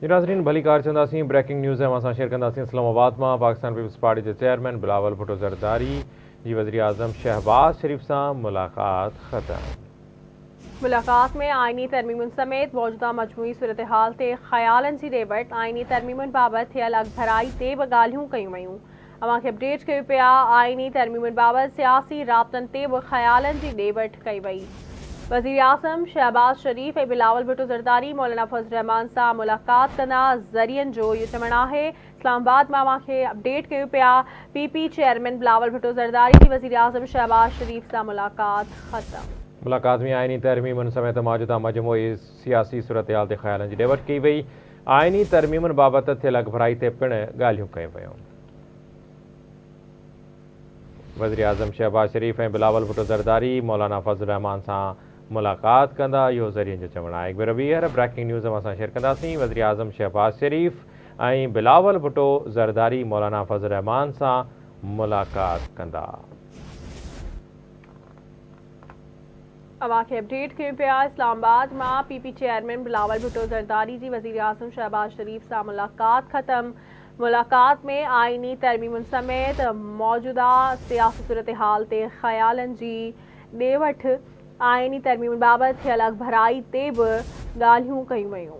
नाज़रीन भली car चंदासीं breaking news असां शेयर कंदासीं इस्लामाबाद में पाकिस्तान पीपल्स पार्टी के चेयरमैन बिलावल भुट्टो ज़रदारी जी वज़ीर आज़म शहबाज शरीफ से मुलाकात ख़त्म। मुलाकात में आइनी तरमीमुन समेत मौजूदा मजमूई सूरत हाल ते ख़यालन जी डेबट आइनी तरमीमुन बाबत थियल अगभराई ते बि ॻाल्हियूं कयूं वयूं। अवां खे अपडेट कयो पिया आइनी तरमीमुन बाबत सियासी राब्तनि ते बि ख़यालन जी डेबट कई वई। वज़ीर आज़म शहबाज शरीफ ऐं बिलावल भुट्टो ज़रदारी मौलाना फज़ल रहमान सां मुलाकात कंदा। ज़रियनि जो इहो चवणु आहे। इस्लामाबाद में अवां खे अपडेट कयो पिया पीपी चेयरमैन बिलावल भुट्टो ज़रदारी जी वज़ीर आज़म शहबाज शरीफ सां मुलाकात ख़त्म। मुलाकात में आइनी तरमीमुन समेत मौजूदा मजमूई सियासी सूरत हाल ते ख़यालन जी डेबट कई वई। आइनी तरमीमुन बाबत थियल अगभराई ते पिण ॻाल्हियूं कयूं वयूं। वज़ीर आज़म शहबाज शरीफ ऐं बिलावल भुट्टो ज़रदारी मौलाना फज़ल रहमान सां मुलाकात कंदा इहो ज़रियनि जो चवणु आहे। ॿीहर ब्रेकिंग न्यूज़ असां शेयर कंदासीं। वज़ीर आज़म शहबाज शरीफ ऐं बिलावल भुट्टो ज़रदारी मौलाना फज़ल रहमान सां मुलाकात कंदा। अवां खे अपडेट कयो पिया इस्लामाबाद में पीपी चेयरमैन बिलावल भुट्टो ज़रदारी जी वज़ीर आज़म शहबाज शरीफ सां मुलाकात ख़त्म। मुलाकात में आइनी तरमीमुन समेत मौजूदा सियासी सूरत हाल ते ख़यालन जी डेवठ आइनी तरमीमुन बाबत थियल अगभराई ते बि ॻाल्हियूं कयूं वयूं।